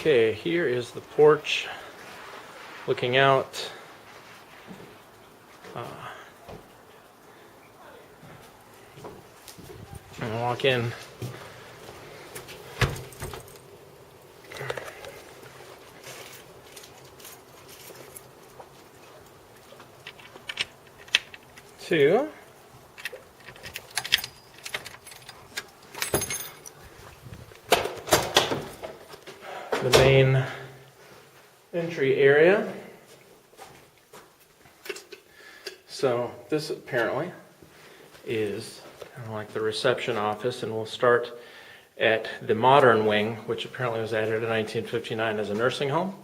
Okay, here is the porch looking out. And walk in. To the main entry area. So this apparently is kind of like the reception office, and we'll start at the modern wing, which apparently was added in 1959 as a nursing home.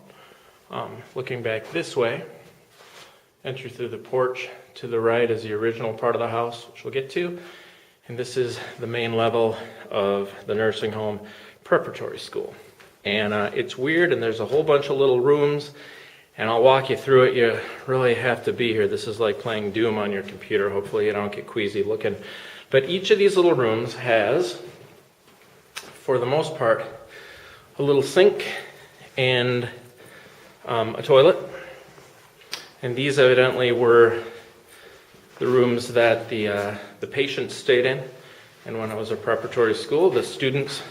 Looking back this way, entry through the porch to the right is the original part of the house, which we'll get to. And this is the main level of the nursing home preparatory school. And it's weird, and there's a whole bunch of little rooms, and I'll walk you through it. You really have to be here. This is like playing Doom on your computer. Hopefully you don't get queasy looking. But each of these little rooms has, for the most part, a little sink and a toilet. And these evidently were the rooms that the patients stayed in. And when it was a preparatory school, the students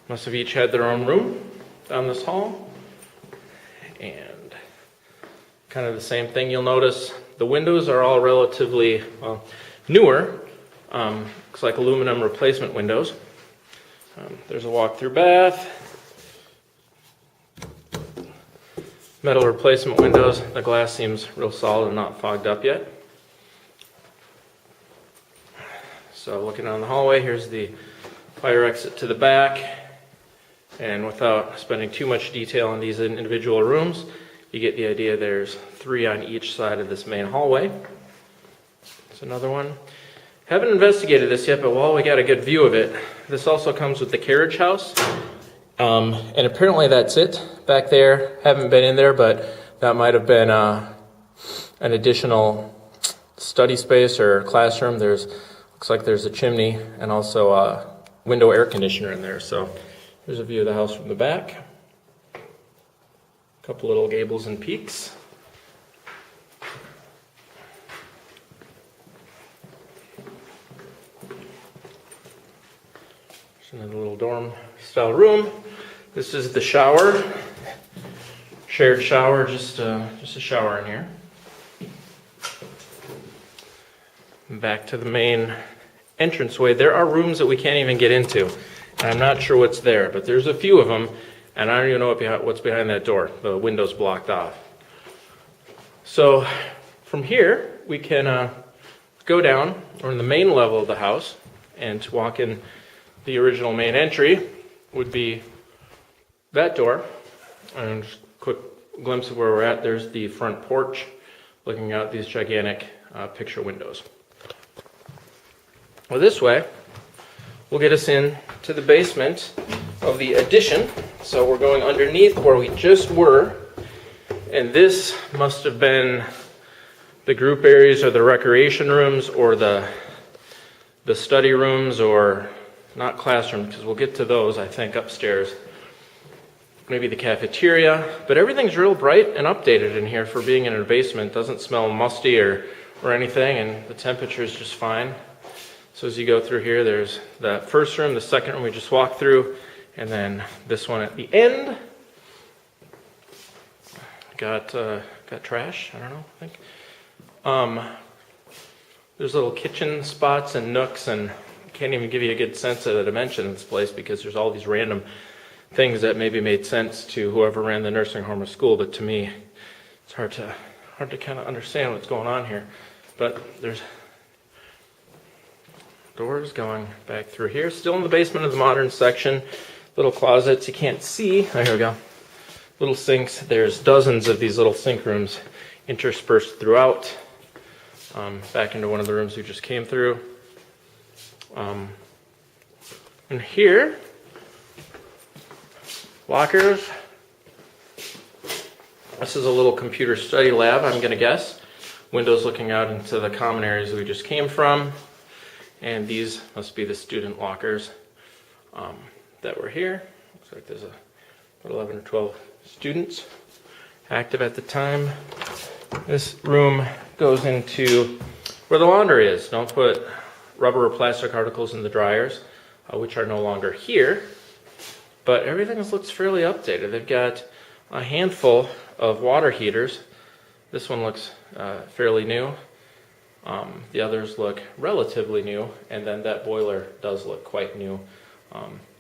must have each had their own room down this hall. And kind of the same thing. You'll notice the windows are all relatively newer. Looks like aluminum replacement windows. There's a walk-through bath. Metal replacement windows. The glass seems real solid and not fogged up yet. So looking down the hallway, here's the fire exit to the back. And without spending too much detail on these individual rooms, you get the idea. There's 3 on each side of this main hallway. There's another one. Haven't investigated this yet, but while we got a good view of it, this also comes with the carriage house. And apparently that's it back there. Haven't been in there, but that might have been an additional study space or classroom. Looks like there's a chimney and also a window air conditioner in there. So here's a view of the house from the back. A couple little gables and peaks. There's another little dorm style room. This is the shower. Shared shower, just a shower in here. Back to the main entranceway. There are rooms that we can't even get into. I'm not sure what's there, but there's a few of them, and I don't even know what's behind that door. The window's blocked off. So from here, we can go down. We're in the main level of the house, and to walk in the original main entry would be that door. And just a quick glimpse of where we're at. There's the front porch, looking out these gigantic picture windows. Well, this way will get us in to the basement of the addition. So we're going underneath where we just were, and this must have been the group areas or the recreation rooms or the study rooms, or not classrooms, because we'll get to those, I think, upstairs. Maybe the cafeteria, but everything's real bright and updated in here for being in a basement. Doesn't smell musty or anything, and the temperature is just fine. So as you go through here, there's the first room, the second room we just walked through, and then this one at the end. Got trash, I don't know, I think. There's little kitchen spots and nooks and can't even give you a good sense of the dimension of this place because there's all these random things that maybe made sense to whoever ran the nursing home or school, but to me, it's hard to kind of understand what's going on here. But there's doors going back through here. Still in the basement of the modern section. Little closets you can't see. Oh, here we go. Little sinks. There's dozens of these little sink rooms interspersed throughout. Back into one of the rooms we just came through. And here, lockers. This is a little computer study lab, I'm going to guess. Windows looking out into the common areas we just came from. And these must be the student lockers that were here. Looks like there's 11 or 12 students active at the time. This room goes into where the laundry is. Don't put rubber or plastic articles in the dryers, which are no longer here. But everything looks fairly updated. They've got a handful of water heaters. This one looks fairly new. The others look relatively new, and then that boiler does look quite new,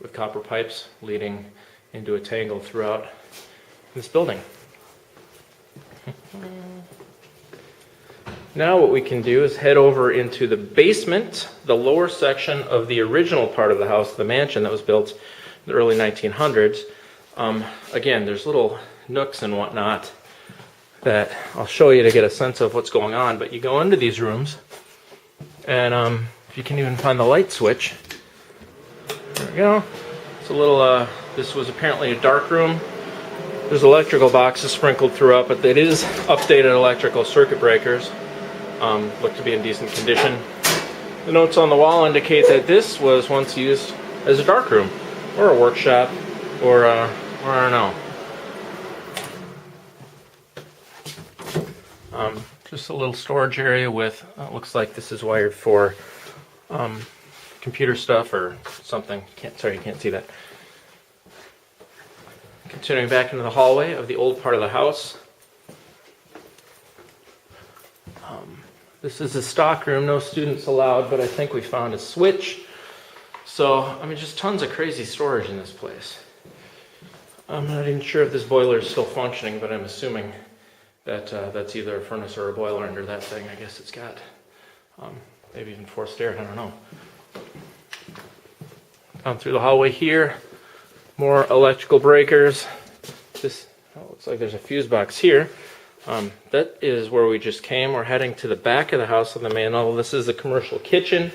with copper pipes leading into a tangle throughout this building. Now what we can do is head over into the basement, the lower section of the original part of the house, the mansion that was built in the early 1900s. Again, there's little nooks and whatnot that I'll show you to get a sense of what's going on, but you go into these rooms, and if you can even find the light switch, there we go. It's a little, this was apparently a dark room. There's electrical boxes sprinkled throughout, but it is updated electrical circuit breakers. Look to be in decent condition. The notes on the wall indicate that this was once used as a dark room, or a workshop, or I don't know. Just a little storage area with, looks like this is wired for computer stuff or something. Sorry, you can't see that. Continuing back into the hallway of the old part of the house. This is a stock room, no students allowed, but I think we found a switch. So, I mean, just tons of crazy storage in this place. I'm not even sure if this boiler is still functioning, but I'm assuming that that's either a furnace or a boiler under that thing. I guess it's got maybe even forced air, I don't know. Down through the hallway here, more electrical breakers. This looks like there's a fuse box here. That is where we just came. We're heading to the back of the house on the main level. This is the commercial kitchen.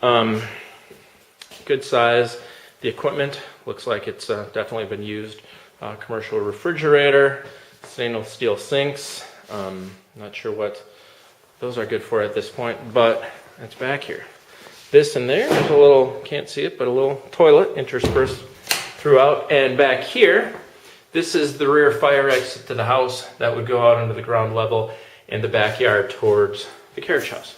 Good size. The equipment looks like it's definitely been used. Commercial refrigerator. Stainless steel sinks. Not sure what those are good for at this point, but it's back here. This and there's a little, can't see it, but a little toilet interspersed throughout. And back here, this is the rear fire exit to the house that would go out into the ground level in the backyard towards the carriage house.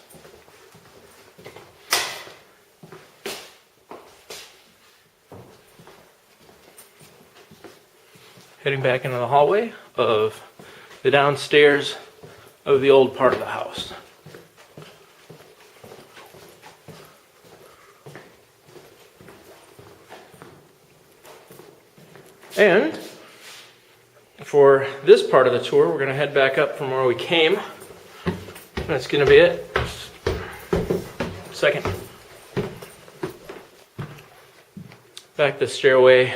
Heading back into the hallway of the downstairs of the old part of the house. And for this part of the tour, we're going to head back up from where we came. That's going to be it. Second. Back the stairway.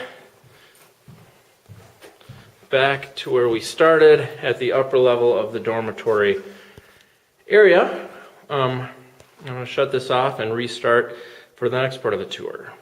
Back to where we started at the upper level of the dormitory area. I'm going to shut this off and restart for the next part of the tour.